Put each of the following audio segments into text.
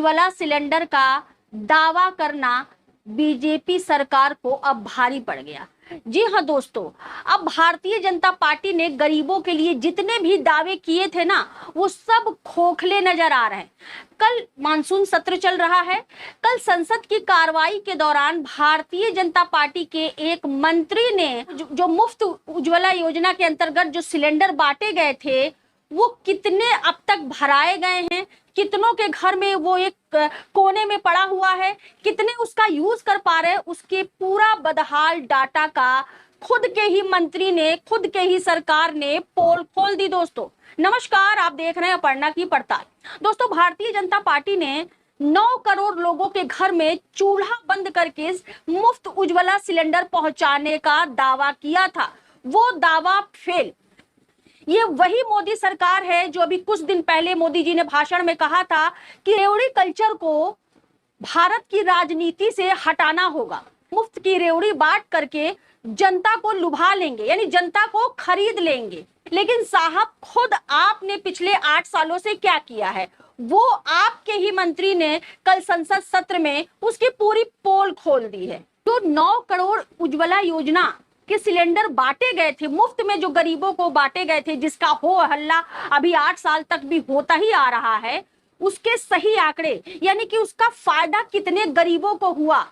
Ujjwala cylinder का दावा करना बीजेपी सरकार को अब भारी पड़ गया। जी हाँ दोस्तों, अब भारतीय जनता पार्टी ने गरीबों के लिए जितने भी दावे किए थे ना, वो सब खोखले नजर आ रहे हैं। कल मानसून सत्र चल रहा है। कल संसद की कार्रवाई के दौरान भारतीय जनता पार्टी के एक मंत्री ने जो मुफ्त उज्ज्वला योजना के अंतर्गत जो सिलेंडर बांटे गए थे, वो कितने अब तक भराए गए हैं, कितनों के घर में वो एक कोने में पड़ा हुआ है, कितने उसका यूज कर पा रहे हैं, उसके पूरा बदहाल डाटा का खुद के ही मंत्री ने, खुद के ही सरकार ने पोल खोल दी। दोस्तों नमस्कार, आप देख रहे हैं अपर्णा की पड़ताल। दोस्तों, भारतीय जनता पार्टी ने 9 करोड़ लोगों के घर में चूल्हा बंद करके मुफ्त उज्ज्वला सिलेंडर पहुंचाने का दावा किया था। वो दावा फेल। ये वही मोदी सरकार है जो अभी कुछ दिन पहले मोदी जी ने भाषण में कहा था कि रेवड़ी कल्चर को भारत की राजनीति से हटाना होगा। मुफ्त की रेवड़ी बांट करके जनता को लुभा लेंगे, यानी जनता को खरीद लेंगे। लेकिन साहब, खुद आपने पिछले 8 सालों से क्या किया है, वो आपके ही मंत्री ने कल संसद सत्र में उसकी पूरी पोल खोल दी है। तो 9 करोड़ उज्ज्वला योजना के सिलेंडर बांटे गए थे, मुफ्त में जो गरीबों को बांटे गए थे, जिसका हो हल्ला अभी 8 साल तक भी होता ही आ रहा है, उसके सही आंकड़े, यानी कि उसका फायदा कितने गरीबों को हुआ,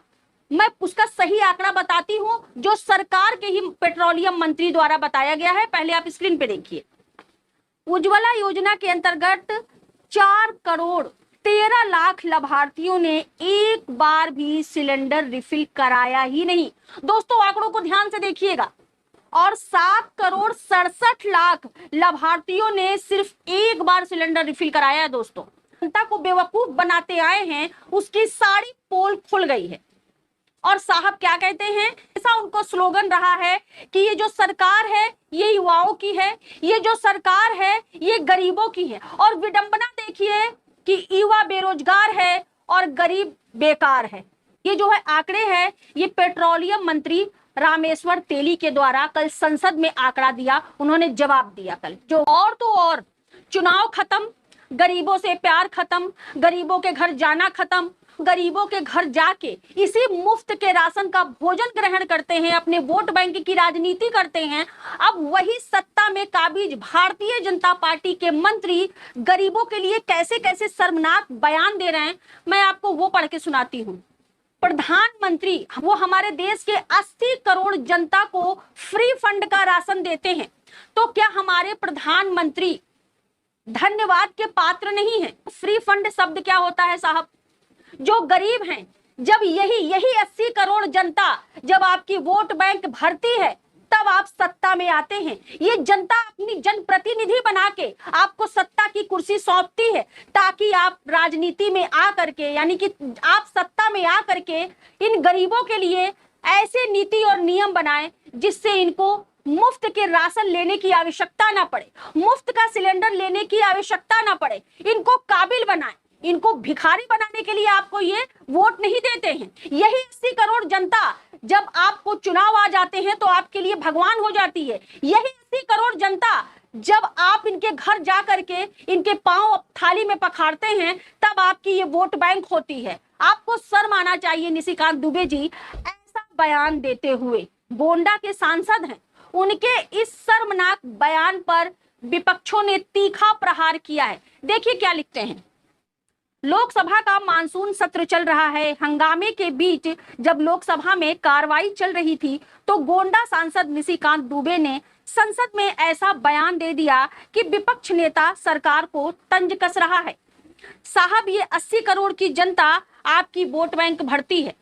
मैं उसका सही आंकड़ा बताती हूं, जो सरकार के ही पेट्रोलियम मंत्री द्वारा बताया गया है। पहले आप स्क्रीन पे देखिए। उज्ज्वला योजना के अंतर्गत 4 करोड़ 13 लाख लाभार्थियों ने एक बार भी सिलेंडर रिफिल कराया ही नहीं। दोस्तों आंकड़ों को ध्यान से देखिएगा। और 7 करोड़ 67 लाख लाभार्थियों ने सिर्फ एक बार सिलेंडर रिफिल कराया है। दोस्तों, जनता को बेवकूफ बनाते आए हैं, उसकी सारी पोल खुल गई है। और साहब क्या कहते हैं, ऐसा उनको स्लोगन रहा है कि ये जो सरकार है ये युवाओं की है, ये जो सरकार है ये गरीबों की है। और विडंबना देखिए कि युवा बेरोजगार है और गरीब बेकार है। ये जो है आंकड़े हैं, ये पेट्रोलियम मंत्री रामेश्वर तेली के द्वारा कल संसद में आंकड़ा दिया, उन्होंने जवाब दिया कल। जो और तो और, चुनाव खत्म, गरीबों से प्यार खत्म, गरीबों के घर जाना खत्म, गरीबों के घर जाके इसी मुफ्त के राशन का भोजन ग्रहण करते हैं, अपने वोट बैंक की राजनीति करते हैं। अब वही सत्ता में काबिज भारतीय जनता पार्टी के मंत्री गरीबों के लिए कैसे कैसे शर्मनाक बयान दे रहे हैं, मैं आपको वो पढ़ के सुनाती हूँ। प्रधानमंत्री वो हमारे देश के 80 करोड़ जनता को फ्री फंड का राशन देते हैं, तो क्या हमारे प्रधानमंत्री धन्यवाद के पात्र नहीं है? फ्री फंड शब्द क्या होता है साहब? जो गरीब हैं, जब यही 80 करोड़ जनता जब आपकी वोट बैंक भरती है, तब आप सत्ता में आते हैं। ये जनता अपनी जनप्रतिनिधि बना के आपको सत्ता की कुर्सी सौंपती है, ताकि आप राजनीति में आ करके, यानी कि आप सत्ता में आ करके इन गरीबों के लिए ऐसे नीति और नियम बनाएं जिससे इनको मुफ्त के राशन लेने की आवश्यकता ना पड़े, मुफ्त का सिलेंडर लेने की आवश्यकता ना पड़े, इनको काबिल बनाएं। इनको भिखारी बनाने के लिए आपको ये वोट नहीं देते हैं। यही 80 करोड़ जनता जब आपको चुनाव आ जाते हैं तो आपके लिए भगवान हो जाती है। यही 80 करोड़ जनता जब आप इनके घर जा करके इनके पांव थाली में पखाड़ते हैं, तब आपकी ये वोट बैंक होती है। आपको शर्म आना चाहिए निशिकांत दुबे जी, ऐसा बयान देते हुए। गोंडा के सांसद हैं, उनके इस शर्मनाक बयान पर विपक्षों ने तीखा प्रहार किया है। देखिए क्या लिखते हैं। लोकसभा का मानसून सत्र चल रहा है। हंगामे के बीच जब लोकसभा में कार्रवाई चल रही थी, तो गोंडा सांसद निशिकांत दुबे ने संसद में ऐसा बयान दे दिया कि विपक्ष नेता सरकार को तंज कस रहा है। साहब, ये 80 करोड़ की जनता आपकी वोट बैंक भरती है,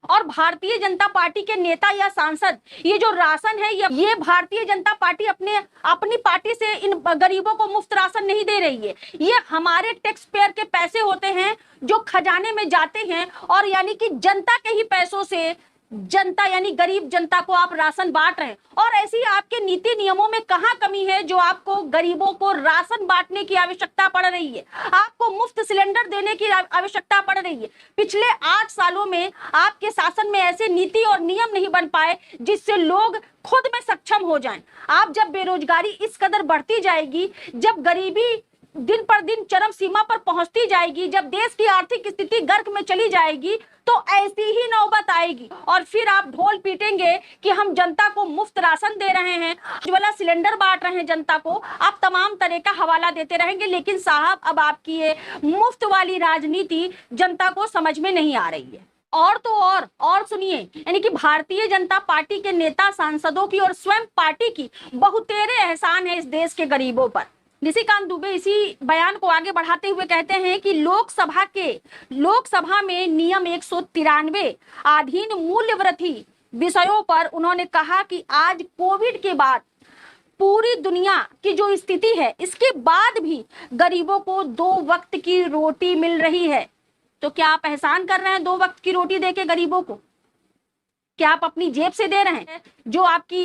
और भारतीय जनता पार्टी के नेता या सांसद ये जो राशन है, ये भारतीय जनता पार्टी अपनी पार्टी से इन गरीबों को मुफ्त राशन नहीं दे रही है। ये हमारे टैक्स पेयर के पैसे होते हैं जो खजाने में जाते हैं, और यानी कि जनता के ही पैसों से जनता यानी गरीब जनता को आप राशन बांट रहे हैं। और ऐसी आपके नीति नियमों में कहां कमी है जो आपको गरीबों को राशन बांटने की आवश्यकता पड़ रही है, आपको मुफ्त सिलेंडर देने की आवश्यकता पड़ रही है? पिछले 8 सालों में आपके शासन में ऐसे नीति और नियम नहीं बन पाए जिससे लोग खुद में सक्षम हो जाएं। आप जब बेरोजगारी इस कदर बढ़ती जाएगी, जब गरीबी दिन पर दिन चरम सीमा पर पहुंचती जाएगी, जब देश की आर्थिक स्थिति गर्क में चली जाएगी, तो ऐसी ही नौबत आएगी और फिर आप ढोल पीटेंगे कि हम जनता को मुफ्त राशन दे रहे हैं, उज्ज्वला सिलेंडर बांट रहे हैं जनता को, आप तमाम तरह का हवाला देते रहेंगे। लेकिन साहब, अब आपकी ये मुफ्त वाली राजनीति जनता को समझ में नहीं आ रही है। और तो और सुनिए, यानी कि भारतीय जनता पार्टी के नेता सांसदों की और स्वयं पार्टी की बहुतेरे एहसान है इस देश के गरीबों पर। निशिकांत दुबे इसी बयान को आगे बढ़ाते हुए कहते हैं कि लोकसभा में नियम 193 अधीन मूल्य वृद्धि विषयों पर उन्होंने कहा कि आज कोविड के बाद पूरी दुनिया की जो स्थिति है, इसके बाद भी गरीबों को 2 वक्त की रोटी मिल रही है। तो क्या आप एहसान कर रहे हैं 2 वक्त की रोटी देके गरीबों को? क्या आप अपनी जेब से दे रहे हैं? जो आपकी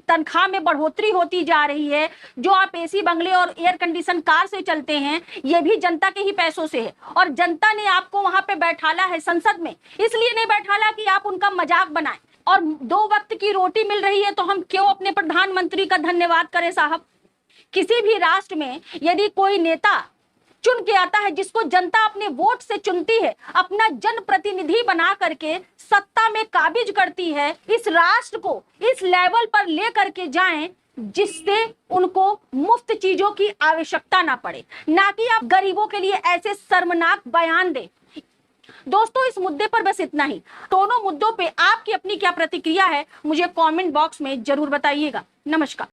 तनख्वाह में बढ़ोतरी होती जा रही है, जो आप एसी बंगले और एयर कंडीशन कार से चलते हैं, ये भी जनता के ही पैसों से है। और जनता ने आपको वहां पे बैठाला है संसद में, इसलिए नहीं बैठाला कि आप उनका मजाक बनाएं। और 2 वक्त की रोटी मिल रही है तो हम क्यों अपने प्रधानमंत्री का धन्यवाद करें साहब? किसी भी राष्ट्र में यदि कोई नेता चुन के आता है, जिसको जनता अपने वोट से चुनती है, अपना जनप्रतिनिधि बना करके सत्ता में काबिज करती है, इस राष्ट्र को इस लेवल पर ले करके जाएं जिससे उनको मुफ्त चीजों की आवश्यकता ना पड़े, ना कि आप गरीबों के लिए ऐसे शर्मनाक बयान दें। दोस्तों, इस मुद्दे पर बस इतना ही। दोनों मुद्दों पे आपकी अपनी क्या प्रतिक्रिया है, मुझे कमेंट बॉक्स में जरूर बताइएगा। नमस्कार।